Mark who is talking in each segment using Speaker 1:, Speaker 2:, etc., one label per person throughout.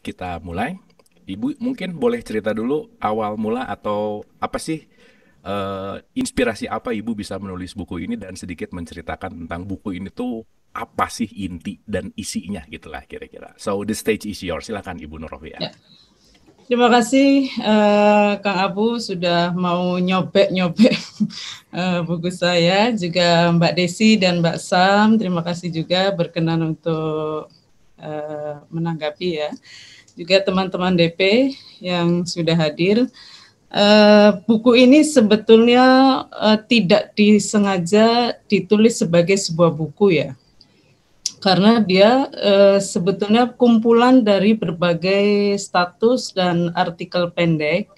Speaker 1: kita mulai. Ibu mungkin boleh cerita dulu awal mula atau apa sih inspirasi apa Ibu bisa menulis buku ini dan sedikit menceritakan tentang buku ini tuh apa sih inti dan isinya gitulah kira-kira. So the stage is yours. Silakan Ibu Nurofia.
Speaker 2: Ya. Terima kasih Kang Abu sudah mau nyobek-nyobek buku saya, juga Mbak Desi dan Mbak Sam, terima kasih juga berkenan untuk menanggapi ya. Juga teman-teman DP yang sudah hadir. Buku ini sebetulnya tidak disengaja ditulis sebagai sebuah buku ya. Karena dia sebetulnya kumpulan dari berbagai status dan artikel pendek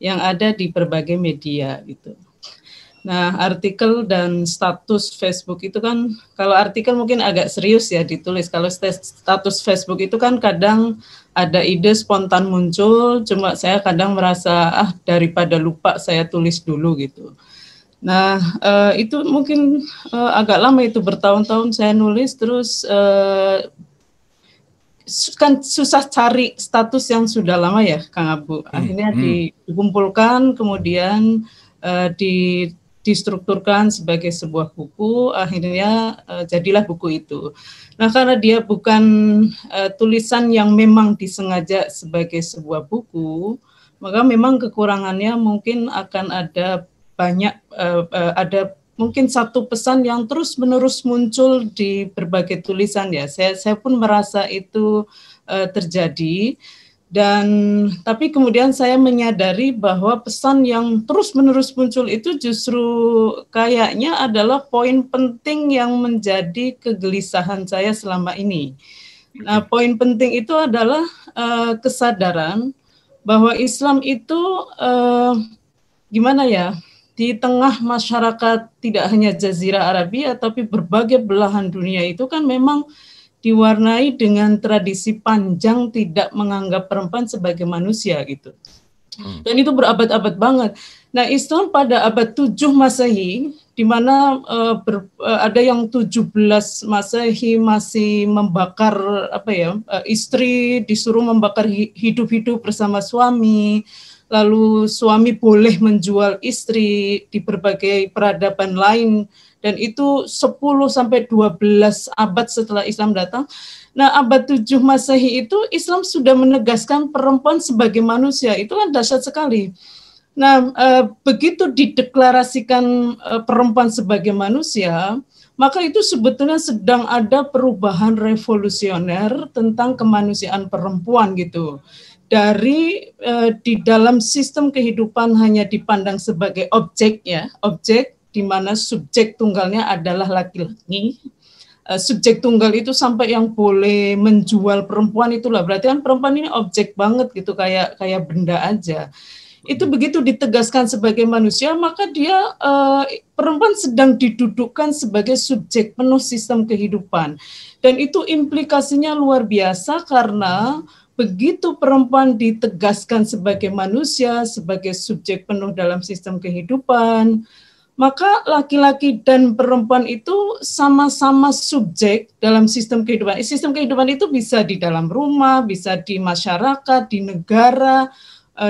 Speaker 2: yang ada di berbagai media gitu. Nah, artikel dan status Facebook itu kan, kalau artikel mungkin agak serius ya ditulis. Kalau status Facebook itu kan kadang ada ide spontan muncul, cuma saya kadang merasa daripada lupa saya tulis dulu gitu. Nah, itu mungkin agak lama itu, bertahun-tahun saya nulis, terus kan susah cari status yang sudah lama ya, Kang Abu. Akhirnya dikumpulkan, kemudian distrukturkan sebagai sebuah buku, akhirnya jadilah buku itu. Nah, karena dia bukan tulisan yang memang disengaja sebagai sebuah buku, maka memang kekurangannya mungkin akan ada banyak, ada mungkin satu pesan yang terus-menerus muncul di berbagai tulisan ya. Saya pun merasa itu terjadi. Dan tapi kemudian saya menyadari bahwa pesan yang terus-menerus muncul itu justru kayaknya adalah poin penting yang menjadi kegelisahan saya selama ini. Nah, poin penting itu adalah kesadaran bahwa Islam itu gimana ya, di tengah masyarakat tidak hanya Jazirah Arabia tapi berbagai belahan dunia itu kan memang diwarnai dengan tradisi panjang tidak menganggap perempuan sebagai manusia gitu. Dan itu berabad-abad banget. Nah, Islam pada abad 7 Masehi, di mana ada yang 17 Masehi masih membakar istri disuruh membakar hidup-hidup bersama suami. Lalu suami boleh menjual istri di berbagai peradaban lain, dan itu 10 sampai 12 abad setelah Islam datang. Nah, abad 7 Masehi itu Islam sudah menegaskan perempuan sebagai manusia. Itu kan dahsyat sekali. Nah, begitu dideklarasikan perempuan sebagai manusia, maka itu sebetulnya sedang ada perubahan revolusioner tentang kemanusiaan perempuan gitu. Dari di dalam sistem kehidupan hanya dipandang sebagai objek ya, objek di mana subjek tunggalnya adalah laki-laki. Subjek tunggal itu sampai yang boleh menjual perempuan itulah, berarti kan perempuan ini objek banget gitu, kayak benda aja. Itu begitu ditegaskan sebagai manusia, maka dia perempuan sedang didudukkan sebagai subjek penuh sistem kehidupan. Dan itu implikasinya luar biasa karena begitu perempuan ditegaskan sebagai manusia, sebagai subjek penuh dalam sistem kehidupan, maka laki-laki dan perempuan itu sama-sama subjek dalam sistem kehidupan. Sistem kehidupan itu bisa di dalam rumah, bisa di masyarakat, di negara,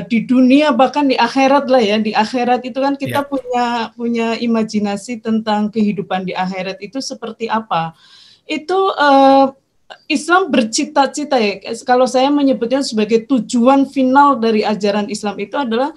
Speaker 2: di dunia, bahkan di akhirat lah ya. Di akhirat itu kan kita punya imajinasi tentang kehidupan di akhirat itu seperti apa. Itu Islam bercita-cita ya, kalau saya menyebutnya sebagai tujuan final dari ajaran Islam itu adalah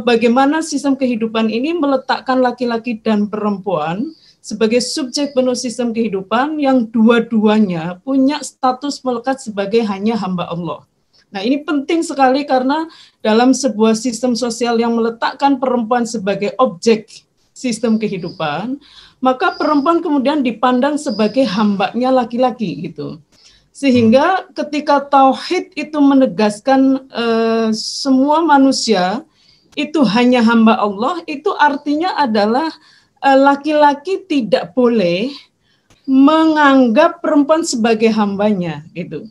Speaker 2: bagaimana sistem kehidupan ini meletakkan laki-laki dan perempuan sebagai subjek penuh sistem kehidupan yang dua-duanya punya status melekat sebagai hanya hamba Allah. Nah, ini penting sekali karena dalam sebuah sistem sosial yang meletakkan perempuan sebagai objek sistem kehidupan, maka perempuan kemudian dipandang sebagai hambanya laki-laki gitu. Sehingga ketika tauhid itu menegaskan semua manusia itu hanya hamba Allah, itu artinya adalah laki-laki tidak boleh menganggap perempuan sebagai hambanya gitu.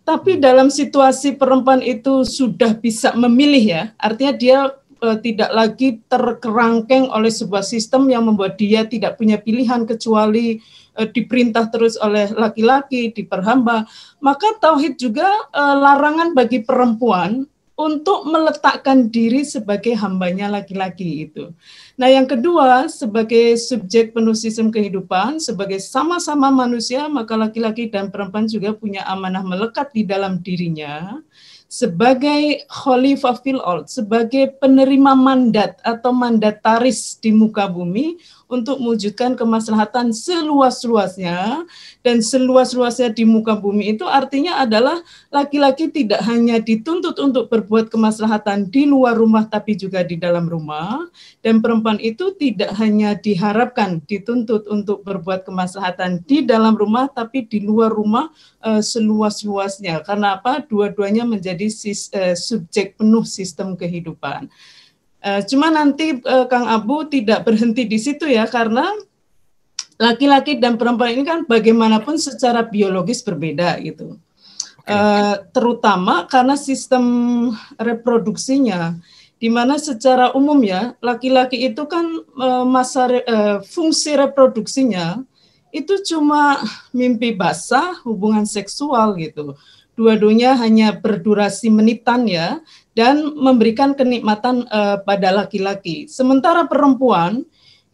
Speaker 2: Tapi dalam situasi perempuan itu sudah bisa memilih ya, artinya dia tidak lagi terkerangkeng oleh sebuah sistem yang membuat dia tidak punya pilihan kecuali diperintah terus oleh laki-laki, diperhamba. Maka tauhid juga larangan bagi perempuan untuk meletakkan diri sebagai hambanya laki-laki itu. Nah, yang kedua, sebagai subjek penuh sistem kehidupan, sebagai sama-sama manusia, maka laki-laki dan perempuan juga punya amanah melekat di dalam dirinya sebagai khalifah fil ard, sebagai penerima mandat atau mandataris di muka bumi untuk mewujudkan kemaslahatan seluas-luasnya. Dan seluas-luasnya di muka bumi itu artinya adalah laki-laki tidak hanya dituntut untuk berbuat kemaslahatan di luar rumah tapi juga di dalam rumah, dan perempuan itu tidak hanya diharapkan dituntut untuk berbuat kemaslahatan di dalam rumah tapi di luar rumah seluas-luasnya. Karena apa? Dua-duanya menjadi subjek penuh sistem kehidupan. Cuma nanti Kang Abu tidak berhenti di situ ya, karena laki-laki dan perempuan ini kan bagaimanapun secara biologis berbeda gitu. Terutama karena sistem reproduksinya, di mana secara umum ya laki-laki itu kan fungsi reproduksinya itu cuma mimpi basah, hubungan seksual gitu. Dua-duanya hanya berdurasi menitan ya, dan memberikan kenikmatan pada laki-laki. Sementara perempuan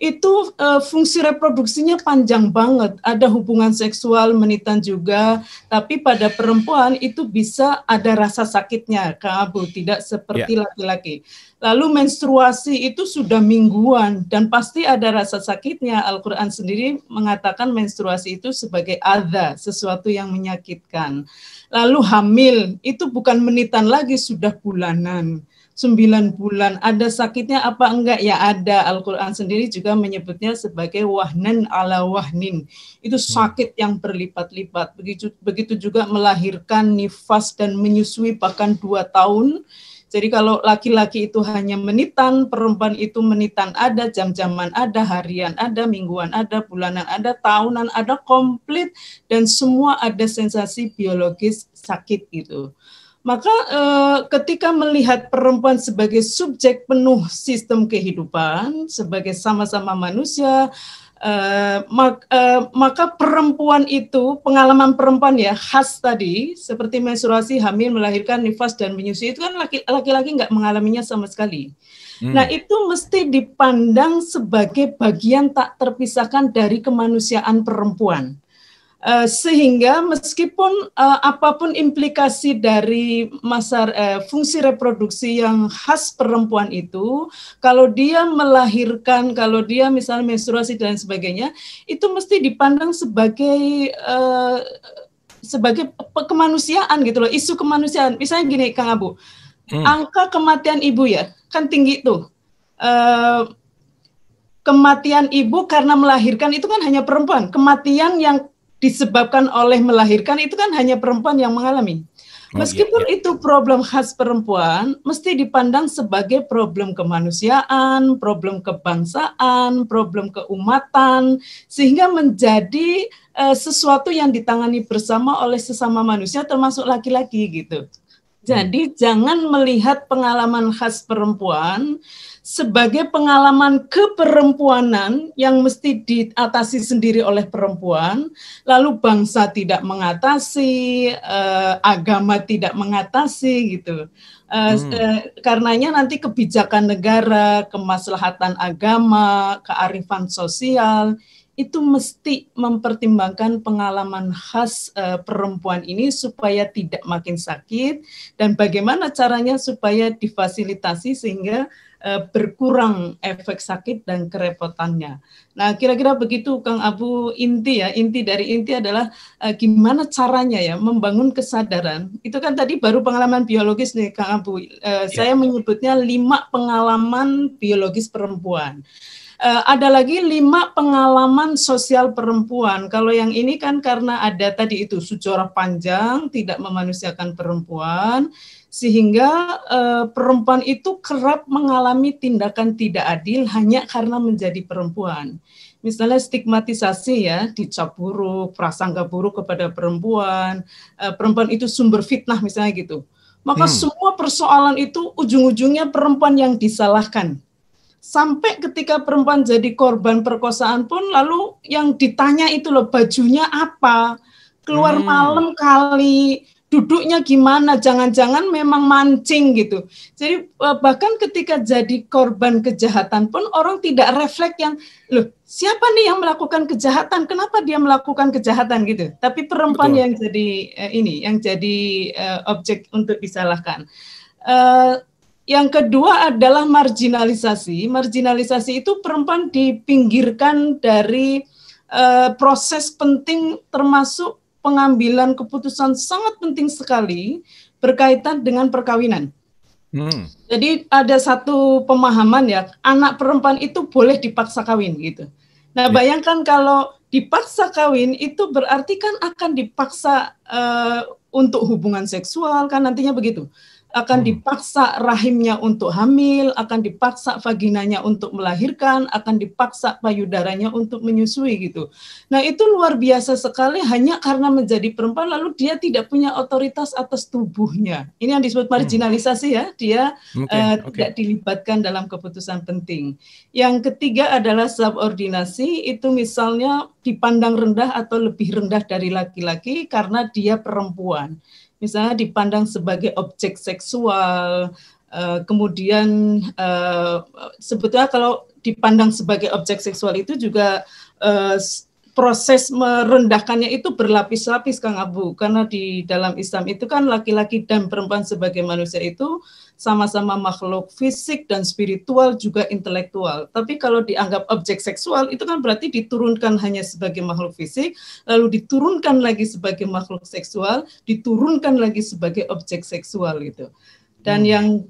Speaker 2: itu fungsi reproduksinya panjang banget, ada hubungan seksual menitan juga, tapi pada perempuan itu bisa ada rasa sakitnya, Kak Abu, tidak seperti laki-laki. Lalu menstruasi itu sudah mingguan dan pasti ada rasa sakitnya. Al-Quran sendiri mengatakan menstruasi itu sebagai adza, sesuatu yang menyakitkan. Lalu hamil itu bukan menitan lagi, sudah bulanan. 9 bulan, ada sakitnya apa enggak? Ya ada. Al-Quran sendiri juga menyebutnya sebagai wahnan ala wahnin. Itu sakit yang berlipat-lipat. Begitu juga melahirkan, nifas dan menyusui bahkan 2 tahun. Jadi kalau laki-laki itu hanya menitan, perempuan itu menitan ada, jam-jaman ada, harian ada, mingguan ada, bulanan ada, tahunan ada, komplit, dan semua ada sensasi biologis sakit itu. Maka ketika melihat perempuan sebagai subjek penuh sistem kehidupan, sebagai sama-sama manusia, maka perempuan itu, pengalaman perempuan ya khas tadi, seperti menstruasi, hamil, melahirkan, nifas, dan menyusui, itu kan laki-laki nggak mengalaminya sama sekali. Nah, itu mesti dipandang sebagai bagian tak terpisahkan dari kemanusiaan perempuan. Sehingga meskipun apapun implikasi dari fungsi reproduksi yang khas perempuan itu, kalau dia melahirkan, kalau dia misalnya menstruasi dan sebagainya, itu mesti dipandang sebagai kemanusiaan gitu loh, isu kemanusiaan. Misalnya gini, Kang Abu, angka kematian ibu ya kan tinggi tuh. Kematian ibu karena melahirkan itu kan hanya perempuan. Kematian yang disebabkan oleh melahirkan itu kan hanya perempuan yang mengalami. Meskipun itu problem khas perempuan, mesti dipandang sebagai problem kemanusiaan, problem kebangsaan, problem keumatan, sehingga menjadi sesuatu yang ditangani bersama oleh sesama manusia termasuk laki-laki gitu. Jadi jangan melihat pengalaman khas perempuan sebagai pengalaman keperempuanan yang mesti diatasi sendiri oleh perempuan, lalu bangsa tidak mengatasi, agama tidak mengatasi gitu. Karenanya nanti kebijakan negara, kemaslahatan agama, kearifan sosial, itu mesti mempertimbangkan pengalaman khas perempuan ini supaya tidak makin sakit, dan bagaimana caranya supaya difasilitasi sehingga berkurang efek sakit dan kerepotannya. Nah, kira-kira begitu Kang Abu, inti dari inti adalah gimana caranya ya membangun kesadaran. Itu kan tadi baru pengalaman biologis nih Kang Abu. Saya menyebutnya 5 pengalaman biologis perempuan. Ada lagi 5 pengalaman sosial perempuan. Kalau yang ini kan karena ada tadi itu sejarah panjang tidak memanusiakan perempuan, sehingga perempuan itu kerap mengalami tindakan tidak adil hanya karena menjadi perempuan. Misalnya stigmatisasi ya, dicap buruk, prasangka buruk kepada perempuan, perempuan itu sumber fitnah misalnya gitu. maka semua persoalan itu ujung-ujungnya perempuan yang disalahkan. Sampai ketika perempuan jadi korban perkosaan pun, lalu yang ditanya itu loh, bajunya apa, keluar malam kali, duduknya gimana, jangan-jangan memang mancing gitu. Jadi bahkan ketika jadi korban kejahatan pun orang tidak refleks yang, loh siapa nih yang melakukan kejahatan, kenapa dia melakukan kejahatan gitu. Tapi perempuan yang jadi yang jadi objek untuk disalahkan. Yang kedua adalah marginalisasi. Marginalisasi itu perempuan dipinggirkan dari proses penting, termasuk pengambilan keputusan sangat penting sekali berkaitan dengan perkawinan. Jadi ada satu pemahaman ya, anak perempuan itu boleh dipaksa kawin gitu. Nah bayangkan kalau dipaksa kawin itu berarti kan akan dipaksa untuk hubungan seksual kan nantinya begitu. Akan dipaksa rahimnya untuk hamil, akan dipaksa vaginanya untuk melahirkan, akan dipaksa payudaranya untuk menyusui gitu. Nah itu luar biasa sekali hanya karena menjadi perempuan lalu dia tidak punya otoritas atas tubuhnya. Ini yang disebut marginalisasi ya, dia tidak dilibatkan dalam keputusan penting. Yang ketiga adalah subordinasi, itu misalnya dipandang rendah atau lebih rendah dari laki-laki karena dia perempuan. Misalnya dipandang sebagai objek seksual, kemudian sebetulnya kalau dipandang sebagai objek seksual itu juga proses merendahkannya itu berlapis-lapis Kang Abu, karena di dalam Islam itu kan laki-laki dan perempuan sebagai manusia itu sama-sama makhluk fisik dan spiritual juga intelektual. Tapi kalau dianggap objek seksual itu kan berarti diturunkan hanya sebagai makhluk fisik, lalu diturunkan lagi sebagai makhluk seksual, diturunkan lagi sebagai objek seksual gitu. Dan yang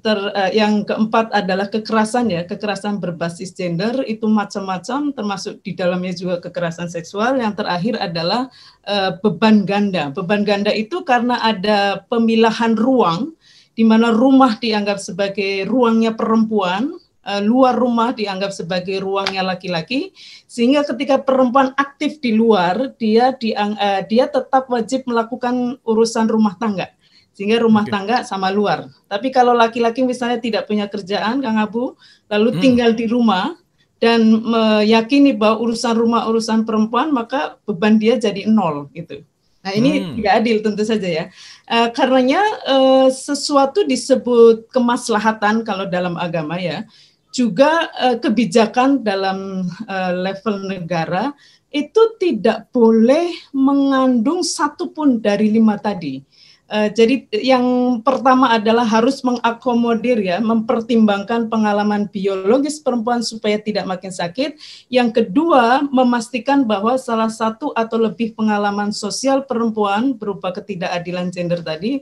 Speaker 2: keempat adalah kekerasan ya, kekerasan berbasis gender itu macam-macam, termasuk di dalamnya juga kekerasan seksual. Yang terakhir adalah beban ganda. Beban ganda itu karena ada pemilahan ruang, di mana rumah dianggap sebagai ruangnya perempuan, luar rumah dianggap sebagai ruangnya laki-laki, sehingga ketika perempuan aktif di luar, dia tetap wajib melakukan urusan rumah tangga. Sehingga rumah tangga sama luar. Tapi kalau laki-laki misalnya tidak punya kerjaan, Kang Abu, lalu tinggal di rumah dan meyakini bahwa urusan rumah, urusan perempuan, maka beban dia jadi nol gitu. Nah ini tidak adil tentu saja ya. Karenanya sesuatu disebut kemaslahatan kalau dalam agama ya, juga kebijakan dalam level negara itu tidak boleh mengandung satupun dari 5 tadi. Jadi yang pertama adalah harus mengakomodir ya, mempertimbangkan pengalaman biologis perempuan supaya tidak makin sakit. Yang kedua, memastikan bahwa salah satu atau lebih pengalaman sosial perempuan berupa ketidakadilan gender tadi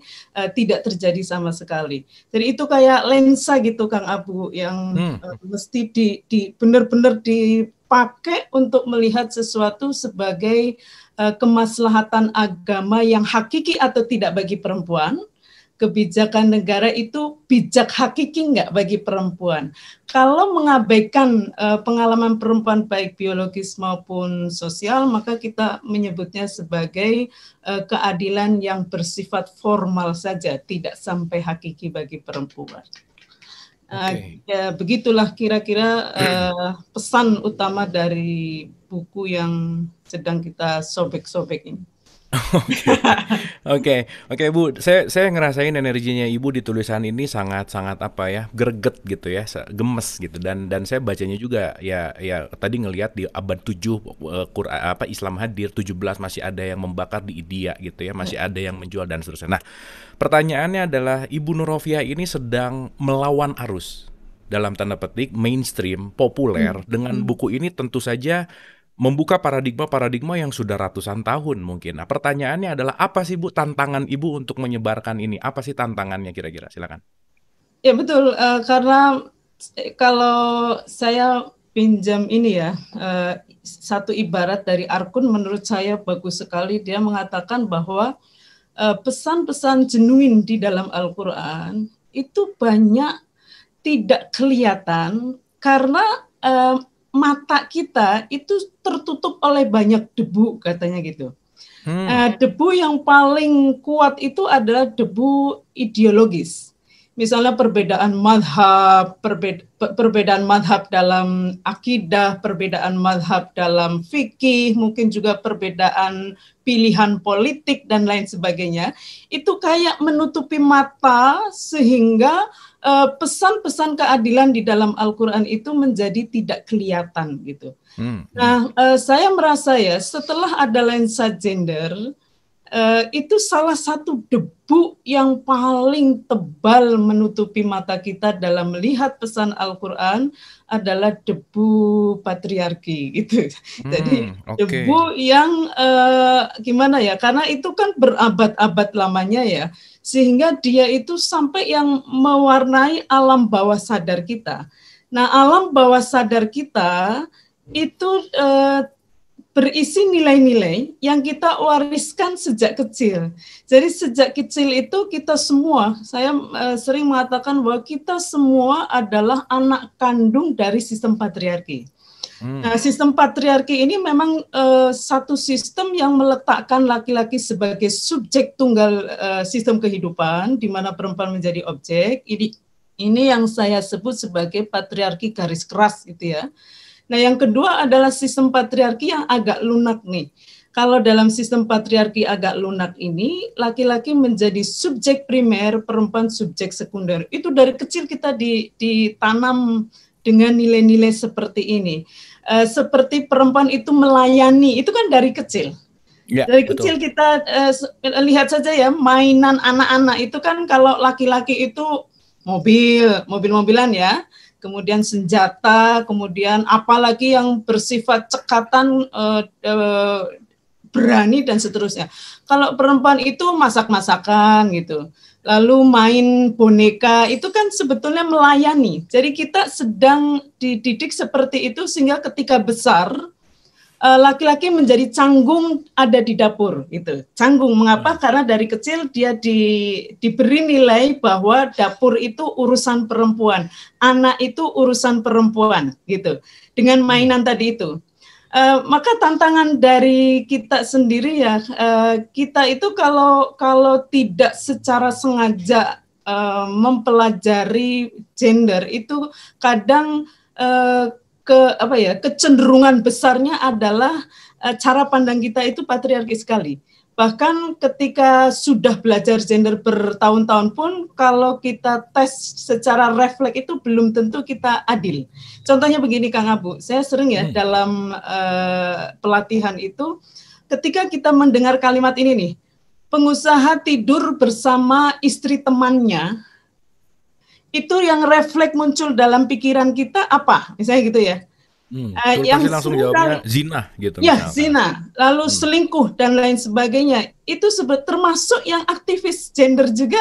Speaker 2: tidak terjadi sama sekali. Jadi itu kayak lensa gitu Kang Abu yang mesti benar-benar dipakai untuk melihat sesuatu sebagai kemaslahatan agama yang hakiki atau tidak bagi perempuan, kebijakan negara itu bijak hakiki enggak bagi perempuan. Kalau mengabaikan pengalaman perempuan baik biologis maupun sosial, maka kita menyebutnya sebagai keadilan yang bersifat formal saja, tidak sampai hakiki bagi perempuan. Ya, begitulah kira-kira pesan utama dari buku yang sedang kita sobek-sobek ini.
Speaker 1: Oke, Bu. Saya ngerasain energinya Ibu di tulisan ini sangat apa ya, greget gitu ya, gemes gitu. Dan saya bacanya juga ya tadi ngelihat di abad 7 Islam hadir, 17 masih ada yang membakar di India gitu ya, masih ada yang menjual dan seterusnya. Nah, pertanyaannya adalah Ibu Nurrofiah ini sedang melawan arus dalam tanda petik mainstream populer dengan buku ini tentu saja membuka paradigma yang sudah ratusan tahun mungkin. Nah, pertanyaannya adalah apa sih Bu tantangan Ibu untuk menyebarkan ini? Apa sih tantangannya kira-kira? Silakan.
Speaker 2: Ya betul, karena kalau saya pinjam ini ya, satu ibarat dari Arkun menurut saya bagus sekali. Dia mengatakan bahwa pesan-pesan genuin di dalam Al-Quran itu banyak tidak kelihatan karena mata kita itu tertutup oleh banyak debu katanya gitu. Debu yang paling kuat itu adalah debu ideologis. Misalnya perbedaan madhab, perbedaan madhab dalam akidah, perbedaan madhab dalam fikih, mungkin juga perbedaan pilihan politik dan lain sebagainya. Itu kayak menutupi mata sehingga pesan-pesan keadilan di dalam Al-Quran itu menjadi tidak kelihatan gitu. Nah, saya merasa ya setelah ada lensa gender, itu salah satu debu yang paling tebal menutupi mata kita dalam melihat pesan Al-Quran adalah debu patriarki gitu. Jadi debu yang gimana ya? Karena itu kan berabad-abad lamanya ya, sehingga dia itu sampai yang mewarnai alam bawah sadar kita. Nah, alam bawah sadar kita itu berisi nilai-nilai yang kita wariskan sejak kecil. Jadi sejak kecil itu kita semua, saya sering mengatakan bahwa kita semua adalah anak kandung dari sistem patriarki. Nah, sistem patriarki ini memang satu sistem yang meletakkan laki-laki sebagai subjek tunggal sistem kehidupan, di mana perempuan menjadi objek. Ini yang saya sebut sebagai patriarki garis keras gitu ya. Nah, yang kedua adalah sistem patriarki yang agak lunak nih. Kalau dalam sistem patriarki agak lunak ini, laki-laki menjadi subjek primer, perempuan subjek sekunder. Itu dari kecil kita ditanam dengan nilai-nilai seperti ini. Seperti perempuan itu melayani, itu kan dari kecil. Ya, dari betul. Kecil kita lihat saja ya, mainan anak-anak itu kan kalau laki-laki itu mobil-mobilan ya, kemudian senjata, kemudian apalagi yang bersifat cekatan, berani dan seterusnya. Kalau perempuan itu masak-masakan gitu, lalu main boneka, itu kan sebetulnya melayani. Jadi kita sedang dididik seperti itu sehingga ketika besar, laki-laki menjadi canggung ada di dapur gitu. Canggung mengapa? Karena dari kecil dia diberi nilai bahwa dapur itu urusan perempuan, anak itu urusan perempuan gitu. Dengan mainan tadi itu. Maka tantangan dari kita sendiri ya, kita itu kalau tidak secara sengaja mempelajari gender itu kadang kecenderungan besarnya adalah cara pandang kita itu patriarki sekali. Bahkan ketika sudah belajar gender bertahun-tahun pun, kalau kita tes secara refleks itu belum tentu kita adil. Contohnya begini Kang Abu, saya sering ya dalam pelatihan itu, ketika kita mendengar kalimat ini nih, pengusaha tidur bersama istri temannya, itu yang refleks muncul dalam pikiran kita apa? Misalnya gitu ya.
Speaker 1: Yang langsung jawabnya zina gitu.
Speaker 2: Ya, misalkan. Zina, lalu selingkuh dan lain sebagainya. Itu termasuk yang aktivis gender juga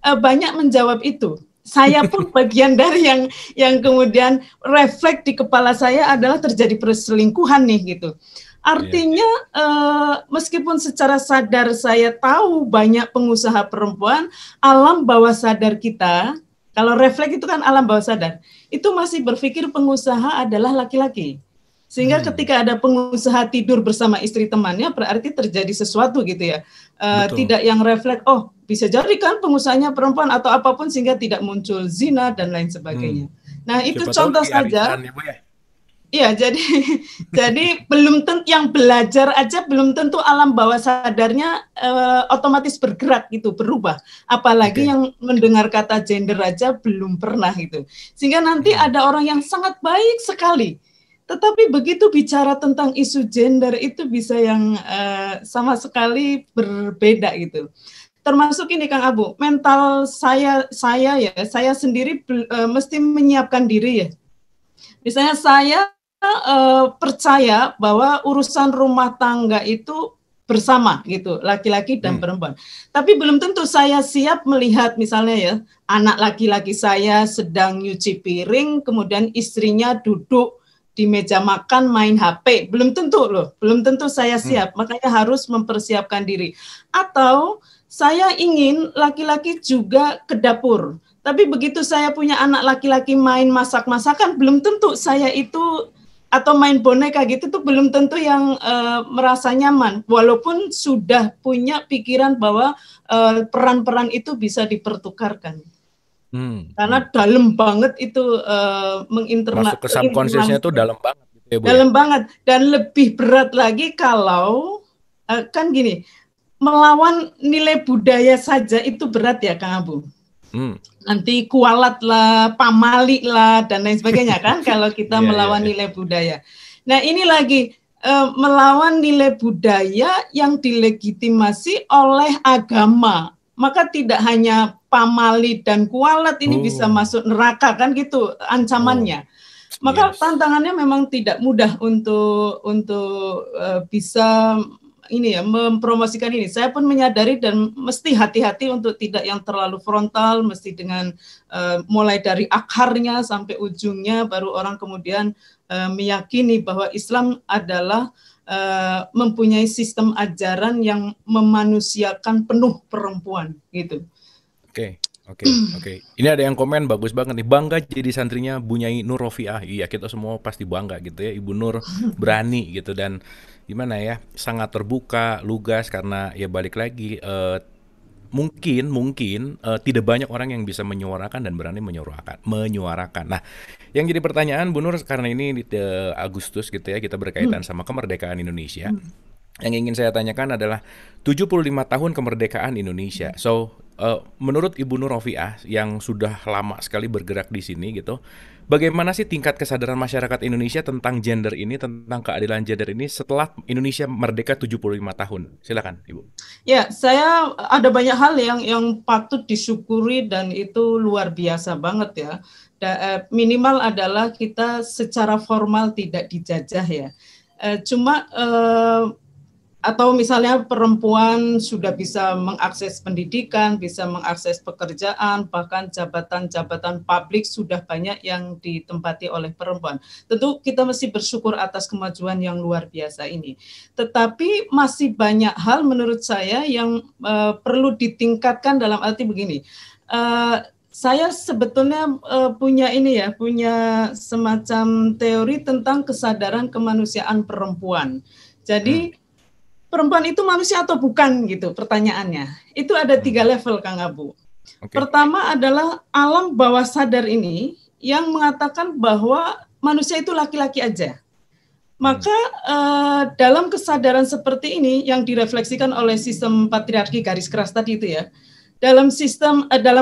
Speaker 2: banyak menjawab itu. Saya pun bagian dari yang kemudian refleks di kepala saya adalah terjadi perselingkuhan nih gitu. Artinya meskipun secara sadar saya tahu banyak pengusaha perempuan, alam bawah sadar kita, kalau refleks itu kan alam bawah sadar, itu masih berpikir pengusaha adalah laki-laki. Sehingga ketika ada pengusaha tidur bersama istri temannya, berarti terjadi sesuatu gitu ya. Tidak yang refleks, oh bisa jadi kan pengusahanya perempuan atau apapun sehingga tidak muncul zina dan lain sebagainya. Nah itu contoh saja. Iya, jadi belum tentu yang belajar aja belum tentu alam bawah sadarnya otomatis bergerak gitu, berubah. Apalagi yang mendengar kata gender aja belum pernah gitu. Sehingga nanti ada orang yang sangat baik sekali, tetapi begitu bicara tentang isu gender itu bisa yang sama sekali berbeda gitu. Termasuk ini Kang Abu, mental saya sendiri mesti menyiapkan diri ya. Misalnya saya percaya bahwa urusan rumah tangga itu bersama gitu, laki-laki dan perempuan. Tapi belum tentu saya siap melihat misalnya ya, anak laki-laki saya sedang nyuci piring, kemudian istrinya duduk di meja makan main HP. Belum tentu loh, belum tentu saya siap. Makanya harus mempersiapkan diri. Atau saya ingin laki-laki juga ke dapur. Tapi begitu saya punya anak laki-laki main masak-masakan, belum tentu saya itu atau main boneka gitu tuh belum tentu yang merasa nyaman, walaupun sudah punya pikiran bahwa peran-peran itu bisa dipertukarkan. Karena dalam banget itu
Speaker 1: Masuk ke subconsciousnya tuh dalam banget gitu ya Bu ya?
Speaker 2: dalam banget, dan lebih berat lagi kalau kan gini, melawan nilai budaya saja itu berat ya Kang Abu. Nanti kualat lah, pamali lah, dan lain sebagainya kan kalau kita melawan nilai budaya. Nah ini lagi melawan nilai budaya yang dilegitimasi oleh agama. Maka tidak hanya pamali dan kualat ini bisa masuk neraka kan gitu ancamannya. Maka tantangannya memang tidak mudah untuk bisa ini ya mempromosikan ini. Saya pun menyadari dan mesti hati-hati untuk tidak yang terlalu frontal, mesti dengan mulai dari akarnya sampai ujungnya, baru orang kemudian meyakini bahwa Islam adalah mempunyai sistem ajaran yang memanusiakan penuh perempuan gitu.
Speaker 1: Oke. Ini ada yang komen bagus banget nih. Bangga jadi santrinya Bu Nyai Nur Rofiah. Iya, kita semua pasti bangga gitu ya. Ibu Nur berani gitu dan gimana ya, sangat terbuka, lugas karena ya balik lagi mungkin tidak banyak orang yang bisa menyuarakan dan berani menyuarakan. Nah, yang jadi pertanyaan Bu Nur karena ini di Agustus gitu ya, kita berkaitan sama kemerdekaan Indonesia. Yang ingin saya tanyakan adalah 75 tahun kemerdekaan Indonesia. So, menurut Ibu Nur Rofiah yang sudah lama sekali bergerak di sini gitu, bagaimana sih tingkat kesadaran masyarakat Indonesia tentang gender ini, tentang keadilan gender ini setelah Indonesia merdeka 75 tahun? Silakan, Ibu.
Speaker 2: Ya, saya ada banyak hal yang patut disyukuri dan itu luar biasa banget ya. Minimal adalah kita secara formal tidak dijajah ya. Cuma atau misalnya perempuan sudah bisa mengakses pendidikan, bisa mengakses pekerjaan, bahkan jabatan-jabatan publik sudah banyak yang ditempati oleh perempuan. Tentu kita mesti bersyukur atas kemajuan yang luar biasa ini. Tetapi masih banyak hal menurut saya yang perlu ditingkatkan dalam arti begini. Saya sebetulnya punya semacam teori tentang kesadaran kemanusiaan perempuan. Jadi perempuan itu manusia atau bukan gitu pertanyaannya. Itu ada 3 level Kang Abu. Pertama adalah alam bawah sadar ini yang mengatakan bahwa manusia itu laki-laki aja. Maka dalam kesadaran seperti ini yang direfleksikan oleh sistem patriarki garis keras tadi itu ya. Dalam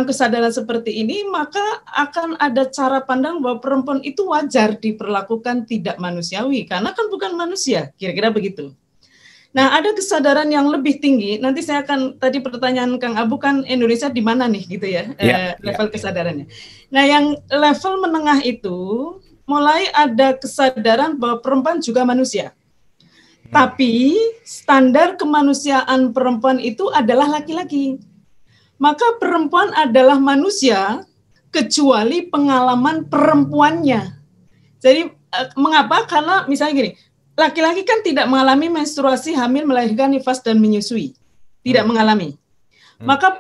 Speaker 2: kesadaran seperti ini maka akan ada cara pandang bahwa perempuan itu wajar diperlakukan tidak manusiawi karena kan bukan manusia, kira-kira begitu. Nah, ada kesadaran yang lebih tinggi. Nanti saya akan, tadi pertanyaan Kang Abu kan Indonesia di mana nih gitu ya, level kesadarannya. Nah, yang level menengah itu mulai ada kesadaran bahwa perempuan juga manusia. Tapi standar kemanusiaan perempuan itu adalah laki-laki. Maka perempuan adalah manusia kecuali pengalaman perempuannya. Jadi mengapa? Karena misalnya gini, laki-laki kan tidak mengalami menstruasi, hamil, melahirkan, nifas, dan menyusui. Tidak mengalami. Maka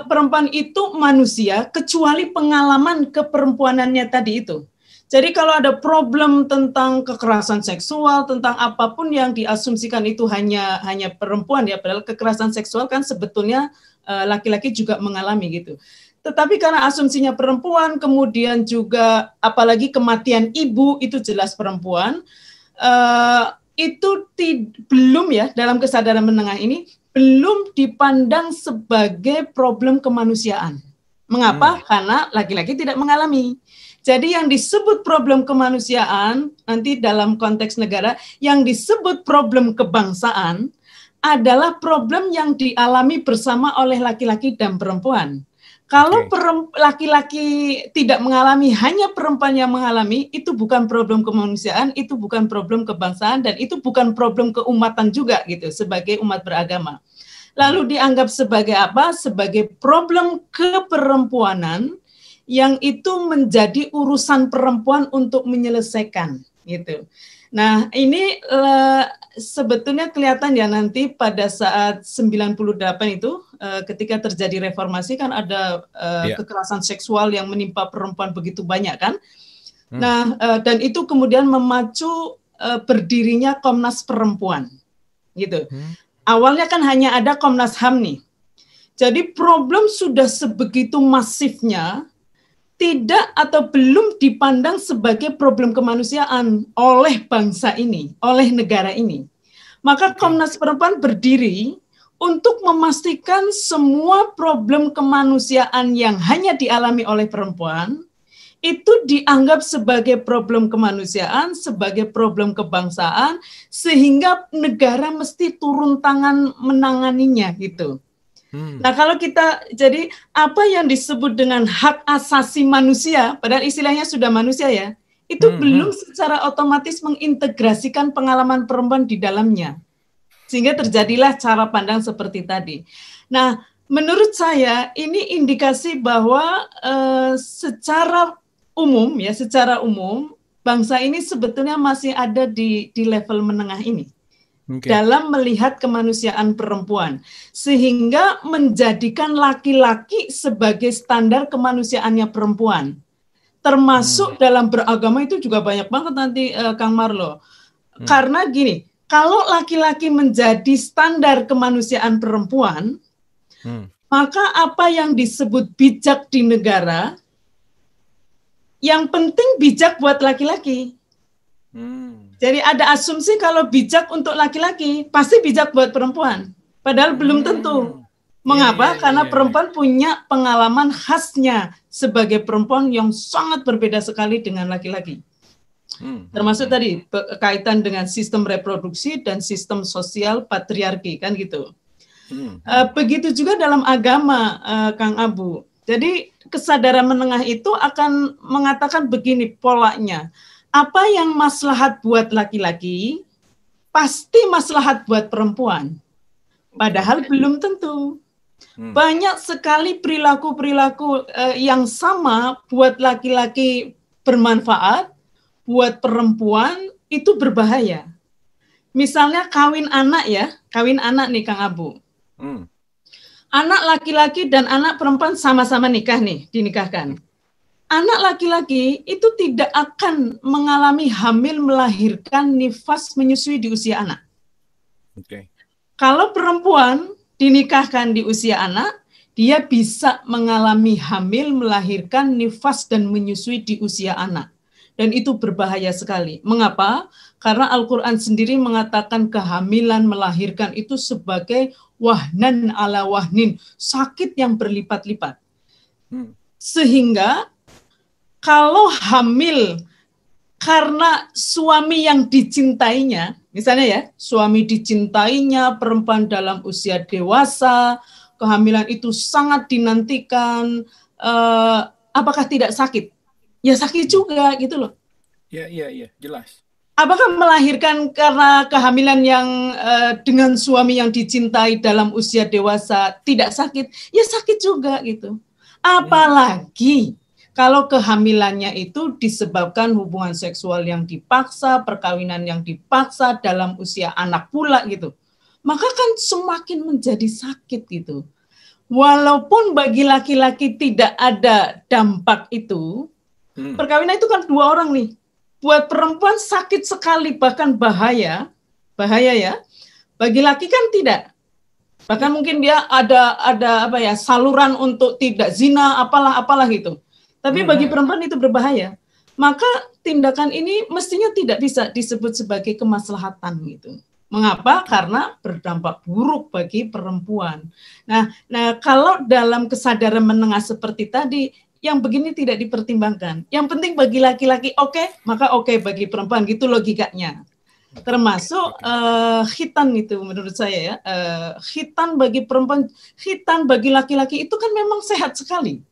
Speaker 2: perempuan itu manusia kecuali pengalaman keperempuanannya tadi itu. Jadi kalau ada problem tentang kekerasan seksual, tentang apapun yang diasumsikan itu hanya perempuan ya, padahal kekerasan seksual kan sebetulnya laki-laki juga mengalami gitu. Tetapi karena asumsinya perempuan, kemudian juga apalagi kematian ibu itu jelas perempuan, itu belum ya dalam kesadaran menengah ini belum dipandang sebagai problem kemanusiaan. Mengapa? Karena laki-laki tidak mengalami. Jadi yang disebut problem kemanusiaan nanti dalam konteks negara, yang disebut problem kebangsaan adalah problem yang dialami bersama oleh laki-laki dan perempuan. Kalau laki-laki tidak mengalami, hanya perempuan yang mengalami, itu bukan problem kemanusiaan, itu bukan problem kebangsaan, dan itu bukan problem keumatan juga gitu sebagai umat beragama. Lalu dianggap sebagai apa? Sebagai problem keperempuanan yang itu menjadi urusan perempuan untuk menyelesaikan gitu. Nah, ini sebetulnya kelihatan ya nanti pada saat 98 itu ketika terjadi reformasi kan ada kekerasan seksual yang menimpa perempuan begitu banyak kan. Nah, dan itu kemudian memacu berdirinya Komnas Perempuan, gitu. Awalnya kan hanya ada Komnas HAM nih. Jadi problem sudah sebegitu masifnya, tidak atau belum dipandang sebagai problem kemanusiaan oleh bangsa ini, oleh negara ini. Maka Komnas Perempuan berdiri untuk memastikan semua problem kemanusiaan yang hanya dialami oleh perempuan itu dianggap sebagai problem kemanusiaan, sebagai problem kebangsaan, sehingga negara mesti turun tangan menanganinya gitu. Nah, kalau kita, jadi apa yang disebut dengan hak asasi manusia, padahal istilahnya sudah manusia ya, itu belum secara otomatis mengintegrasikan pengalaman perempuan di dalamnya. Sehingga terjadilah cara pandang seperti tadi. Nah, menurut saya ini indikasi bahwa secara umum bangsa ini sebetulnya masih ada di level menengah ini. Dalam melihat kemanusiaan perempuan, sehingga menjadikan laki-laki sebagai standar kemanusiaannya perempuan. Termasuk dalam beragama itu juga banyak banget nanti Kang Marlo. Karena gini, kalau laki-laki menjadi standar kemanusiaan perempuan, maka apa yang disebut bijak di negara, yang penting bijak buat laki-laki. Jadi ada asumsi kalau bijak untuk laki-laki, pasti bijak buat perempuan. Padahal belum tentu. Mengapa? Karena perempuan punya pengalaman khasnya sebagai perempuan yang sangat berbeda sekali dengan laki-laki. Termasuk tadi kaitan dengan sistem reproduksi dan sistem sosial patriarki, kan gitu. Begitu juga dalam agama, Kang Abu. Jadi kesadaran menengah itu akan mengatakan begini polanya. Apa yang maslahat buat laki-laki, pasti maslahat buat perempuan. Padahal belum tentu. Banyak sekali perilaku-perilaku yang sama buat laki-laki bermanfaat, buat perempuan itu berbahaya. Misalnya kawin anak ya, kawin anak nih Kang Abu. Anak laki-laki dan anak perempuan sama-sama nikah nih, dinikahkan. Anak laki-laki itu tidak akan mengalami hamil melahirkan nifas menyusui di usia anak. Kalau perempuan dinikahkan di usia anak, dia bisa mengalami hamil melahirkan nifas dan menyusui di usia anak. Dan itu berbahaya sekali. Mengapa? Karena Al-Quran sendiri mengatakan kehamilan melahirkan itu sebagai wahnan ala wahnin, sakit yang berlipat-lipat. Sehingga kalau hamil karena suami yang dicintainya, misalnya ya, suami dicintainya, perempuan dalam usia dewasa, kehamilan itu sangat dinantikan, apakah tidak sakit? Ya sakit juga gitu loh.
Speaker 1: Iya, jelas.
Speaker 2: Apakah melahirkan karena kehamilan yang dengan suami yang dicintai dalam usia dewasa tidak sakit? Ya sakit juga gitu. Apalagi kalau kehamilannya itu disebabkan hubungan seksual yang dipaksa, perkawinan yang dipaksa dalam usia anak pula gitu. Maka kan semakin menjadi sakit gitu. Walaupun bagi laki-laki tidak ada dampak itu, perkawinan itu kan dua orang nih. Buat perempuan sakit sekali, bahkan bahaya ya. Bagi laki kan tidak. Bahkan mungkin dia ada apa ya, saluran untuk tidak zina, apalah gitu. Tapi bagi perempuan itu berbahaya. Maka tindakan ini mestinya tidak bisa disebut sebagai kemaslahatan gitu. Mengapa? Karena berdampak buruk bagi perempuan. Nah, kalau dalam kesadaran menengah seperti tadi, yang begini tidak dipertimbangkan. Yang penting bagi laki-laki oke, maka oke bagi perempuan, gitu logikanya. Termasuk khitan itu menurut saya ya. Khitan bagi perempuan, khitan bagi laki-laki itu kan memang sehat sekali.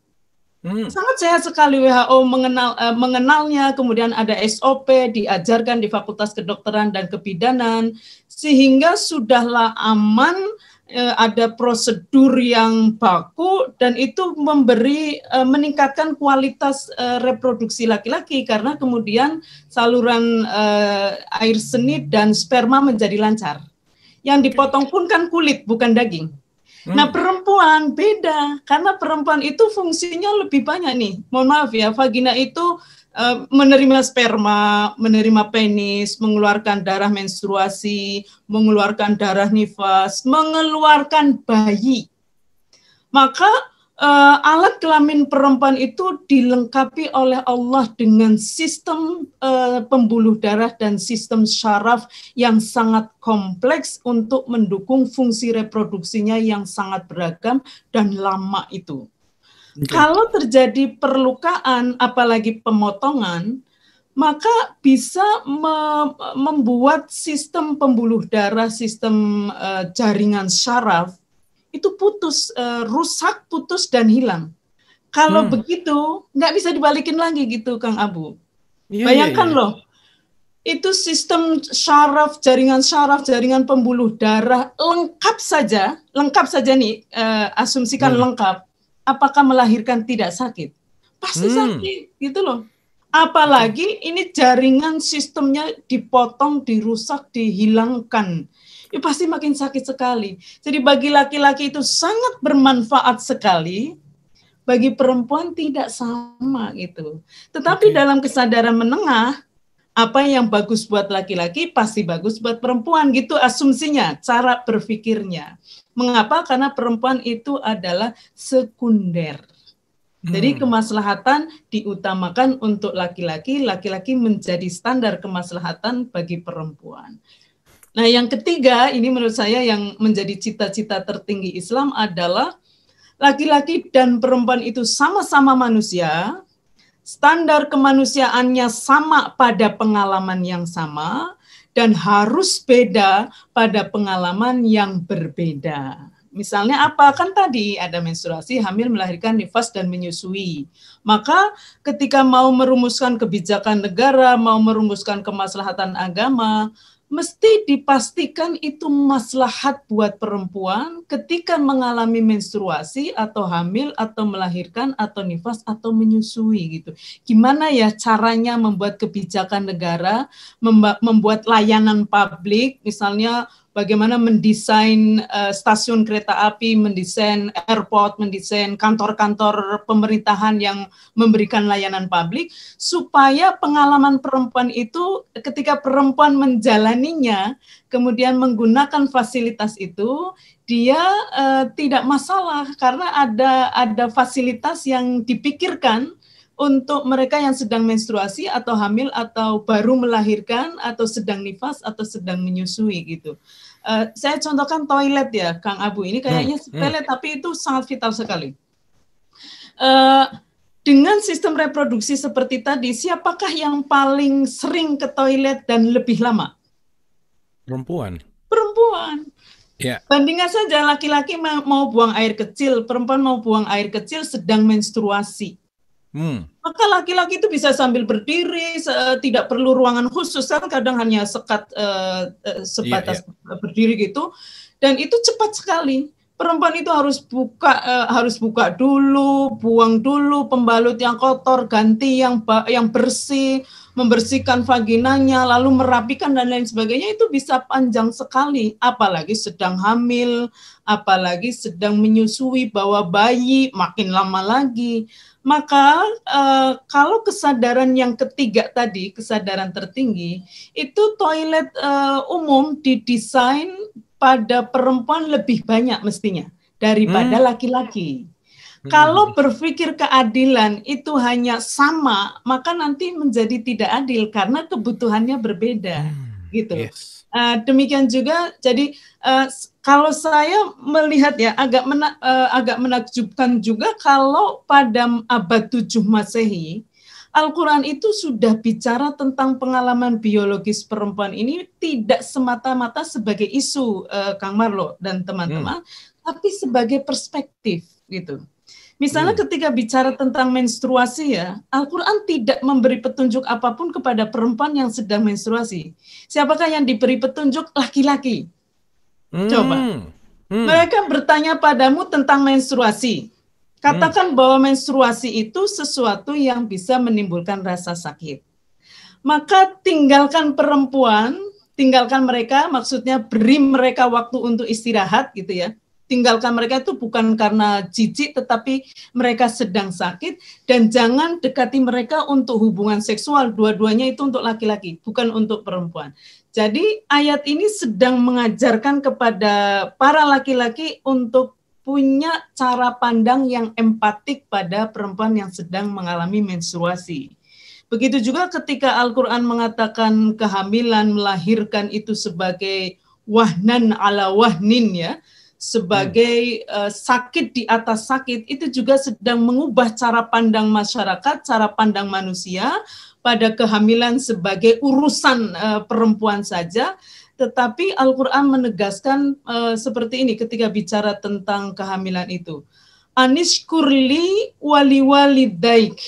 Speaker 2: Sangat sehat sekali. WHO mengenalnya, kemudian ada SOP diajarkan di Fakultas Kedokteran dan Kebidanan, sehingga sudahlah aman, ada prosedur yang baku, dan itu meningkatkan kualitas reproduksi laki-laki, karena kemudian saluran air seni dan sperma menjadi lancar. Yang dipotong pun kan kulit, bukan daging. Nah, perempuan beda, karena perempuan itu fungsinya lebih banyak nih. Mohon maaf ya, vagina itu menerima sperma, menerima penis, mengeluarkan darah menstruasi, mengeluarkan darah nifas, mengeluarkan bayi. Maka alat kelamin perempuan itu dilengkapi oleh Allah dengan sistem pembuluh darah dan sistem syaraf yang sangat kompleks untuk mendukung fungsi reproduksinya yang sangat beragam dan lama itu. Kalau terjadi perlukaan, apalagi pemotongan, maka bisa membuat sistem pembuluh darah, sistem jaringan syaraf itu putus, rusak, putus, dan hilang. Kalau begitu, nggak bisa dibalikin lagi gitu, Kang Abu. Bayangkan loh, itu sistem syaraf, jaringan pembuluh darah lengkap saja nih, asumsikan lengkap. Apakah melahirkan tidak sakit? Pasti sakit, gitu loh. Apalagi ini jaringan sistemnya dipotong, dirusak, dihilangkan. Ya pasti makin sakit sekali. Jadi bagi laki-laki itu sangat bermanfaat sekali, bagi perempuan tidak sama gitu. Tetapi dalam kesadaran menengah, apa yang bagus buat laki-laki pasti bagus buat perempuan gitu asumsinya, cara berpikirnya. Mengapa? Karena perempuan itu adalah sekunder. Jadi kemaslahatan diutamakan untuk laki-laki, laki-laki menjadi standar kemaslahatan bagi perempuan. Nah, yang ketiga, ini menurut saya yang menjadi cita-cita tertinggi Islam adalah laki-laki dan perempuan itu sama-sama manusia, standar kemanusiaannya sama pada pengalaman yang sama, dan harus beda pada pengalaman yang berbeda. Misalnya apa? Kan tadi ada menstruasi, hamil, melahirkan, nifas, dan menyusui. Maka ketika mau merumuskan kebijakan negara, mau merumuskan kemaslahatan agama, mesti dipastikan itu maslahat buat perempuan ketika mengalami menstruasi atau hamil atau melahirkan atau nifas atau menyusui gitu. Gimana ya caranya membuat kebijakan negara, membuat layanan publik, misalnya bagaimana mendesain stasiun kereta api, mendesain airport, mendesain kantor-kantor pemerintahan yang memberikan layanan publik, supaya pengalaman perempuan itu ketika perempuan menjalaninya, kemudian menggunakan fasilitas itu, dia tidak masalah karena ada fasilitas yang dipikirkan untuk mereka yang sedang menstruasi atau hamil atau baru melahirkan atau sedang nifas atau sedang menyusui gitu. Saya contohkan toilet ya, Kang Abu. Ini kayaknya sepele tapi itu sangat vital sekali. Dengan sistem reproduksi seperti tadi, siapakah yang paling sering ke toilet dan lebih lama?
Speaker 1: Perempuan.
Speaker 2: Perempuan.
Speaker 1: Ya.
Speaker 2: Bandingkan saja laki-laki mau buang air kecil, perempuan mau buang air kecil sedang menstruasi. Maka laki-laki itu bisa sambil berdiri, tidak perlu ruangan khusus, kan kadang hanya sebatas berdiri gitu, dan itu cepat sekali. Perempuan itu harus buka dulu, buang dulu pembalut yang kotor, ganti yang bersih, membersihkan vaginanya, lalu merapikan dan lain sebagainya. Itu bisa panjang sekali, apalagi sedang hamil, apalagi sedang menyusui, bawa bayi, makin lama lagi. Maka kalau kesadaran yang ketiga tadi, kesadaran tertinggi, itu toilet umum didesain pada perempuan lebih banyak mestinya daripada laki-laki. Kalau berpikir keadilan itu hanya sama, maka nanti menjadi tidak adil karena kebutuhannya berbeda, gitu.
Speaker 1: Yes.
Speaker 2: Demikian juga, jadi kalau saya melihat ya agak menakjubkan juga kalau pada abad 7 Masehi, Al-Quran itu sudah bicara tentang pengalaman biologis perempuan ini tidak semata-mata sebagai isu, Kang Marlo dan teman-teman, tapi sebagai perspektif gitu. Misalnya ketika bicara tentang menstruasi ya, Al-Quran tidak memberi petunjuk apapun kepada perempuan yang sedang menstruasi. Siapakah yang diberi petunjuk? Laki-laki. Coba. Mereka bertanya padamu tentang menstruasi. Katakan bahwa menstruasi itu sesuatu yang bisa menimbulkan rasa sakit. Maka tinggalkan perempuan, tinggalkan mereka, maksudnya beri mereka waktu untuk istirahat gitu ya. tinggalkan mereka itu bukan karena jijik, tetapi mereka sedang sakit, dan jangan dekati mereka untuk hubungan seksual, dua-duanya itu untuk laki-laki, bukan untuk perempuan. Jadi ayat ini sedang mengajarkan kepada para laki-laki untuk punya cara pandang yang empatik pada perempuan yang sedang mengalami menstruasi. Begitu juga ketika Al-Quran mengatakan kehamilan, melahirkan itu sebagai wahnan ala wahnin, ya, sebagai sakit di atas sakit, itu juga sedang mengubah cara pandang masyarakat, cara pandang manusia pada kehamilan sebagai urusan perempuan saja. Tetapi Al-Quran menegaskan seperti ini ketika bicara tentang kehamilan itu. Anishkurli wali walidaik.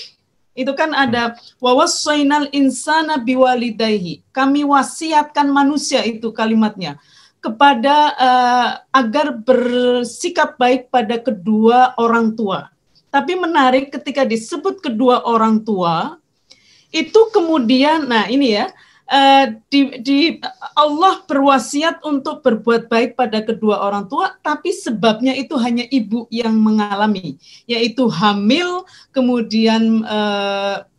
Speaker 2: Itu kan ada wawassainal insana biwalidayhi. Kami wasiatkan manusia, itu kalimatnya, kepada agar bersikap baik pada kedua orang tua. Tapi menarik ketika disebut kedua orang tua, itu kemudian, nah ini ya, Allah berwasiat untuk berbuat baik pada kedua orang tua, tapi sebabnya itu hanya ibu yang mengalami, yaitu hamil, kemudian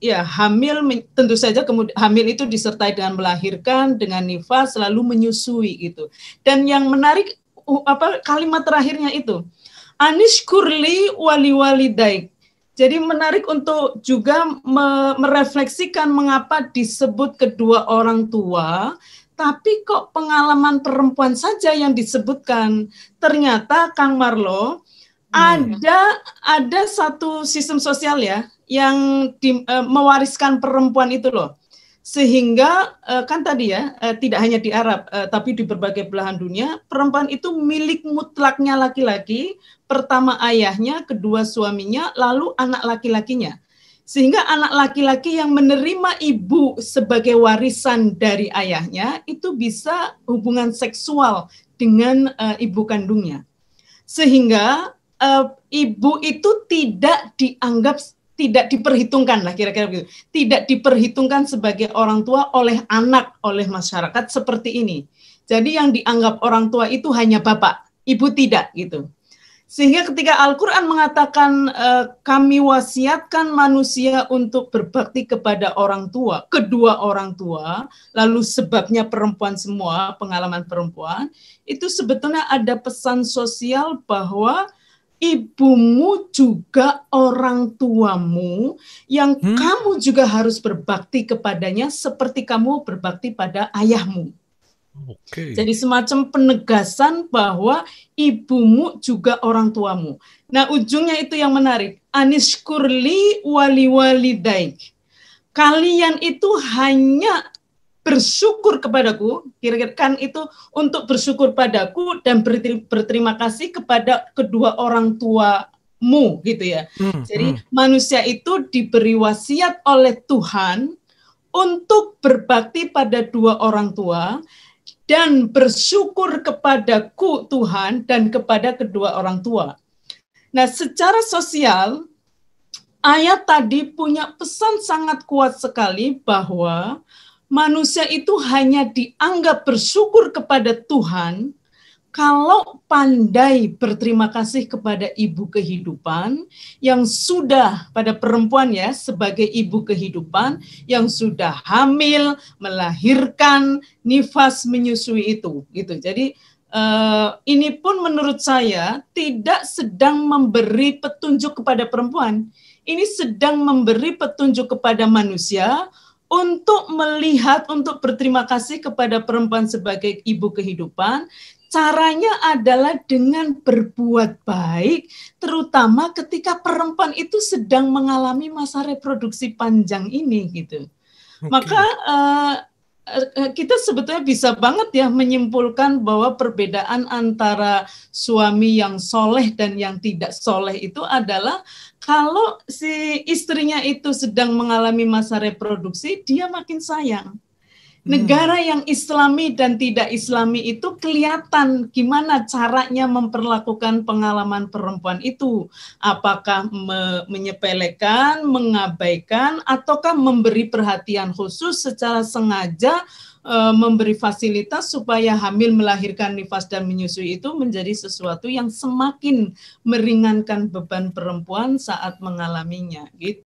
Speaker 2: hamil, tentu saja kemudian hamil itu disertai dengan melahirkan, dengan nifas, lalu menyusui gitu. Dan yang menarik kalimat terakhirnya itu, anishkurli wali walidaik. Jadi menarik untuk juga merefleksikan mengapa disebut kedua orang tua, tapi kok pengalaman perempuan saja yang disebutkan. Ternyata Kang Marlo, ada satu sistem sosial ya yang mewariskan perempuan itu loh. Sehingga kan tadi ya, tidak hanya di Arab, tapi di berbagai belahan dunia, perempuan itu milik mutlaknya laki-laki, pertama ayahnya, kedua suaminya, lalu anak laki-lakinya. Sehingga anak laki-laki yang menerima ibu sebagai warisan dari ayahnya, itu bisa hubungan seksual dengan ibu kandungnya. Sehingga ibu itu tidak diperhitungkan lah, kira-kira begitu. Tidak diperhitungkan sebagai orang tua oleh anak, oleh masyarakat seperti ini. Jadi yang dianggap orang tua itu hanya bapak, ibu tidak gitu. Sehingga ketika Al-Quran mengatakan kami wasiatkan manusia untuk berbakti kepada orang tua, kedua orang tua, lalu sebabnya perempuan semua, pengalaman perempuan, itu sebetulnya ada pesan sosial bahwa ibumu juga orang tuamu yang kamu juga harus berbakti kepadanya seperti kamu berbakti pada ayahmu. Okay. Jadi semacam penegasan bahwa ibumu juga orang tuamu. Nah, ujungnya itu yang menarik. Anishkurli wali walidaik. Kalian itu hanya bersyukur kepadaku, kira-kira kan itu untuk bersyukur padaku dan berterima kasih kepada kedua orang tuamu gitu ya. Jadi manusia itu diberi wasiat oleh Tuhan untuk berbakti pada dua orang tua dan bersyukur kepadaku Tuhan dan kepada kedua orang tua. Nah, secara sosial ayat tadi punya pesan sangat kuat sekali bahwa manusia itu hanya dianggap bersyukur kepada Tuhan kalau pandai berterima kasih kepada ibu kehidupan yang sudah, pada perempuan ya, sebagai ibu kehidupan yang sudah hamil, melahirkan, nifas, menyusui itu gitu. Jadi ini pun menurut saya tidak sedang memberi petunjuk kepada perempuan. Ini sedang memberi petunjuk kepada manusia untuk melihat, untuk berterima kasih kepada perempuan sebagai ibu kehidupan. Caranya adalah dengan berbuat baik, terutama ketika perempuan itu sedang mengalami masa reproduksi panjang ini gitu. Okay. Maka kita sebetulnya bisa banget ya menyimpulkan bahwa perbedaan antara suami yang soleh dan yang tidak soleh itu adalah kalau si istrinya itu sedang mengalami masa reproduksi, dia makin sayang. Negara yang Islami dan tidak Islami itu kelihatan gimana caranya memperlakukan pengalaman perempuan itu. Apakah menyepelekan, mengabaikan, ataukah memberi perhatian khusus secara sengaja, memberi fasilitas supaya hamil, melahirkan, nifas, dan menyusui itu menjadi sesuatu yang semakin meringankan beban perempuan saat mengalaminya. Gitu.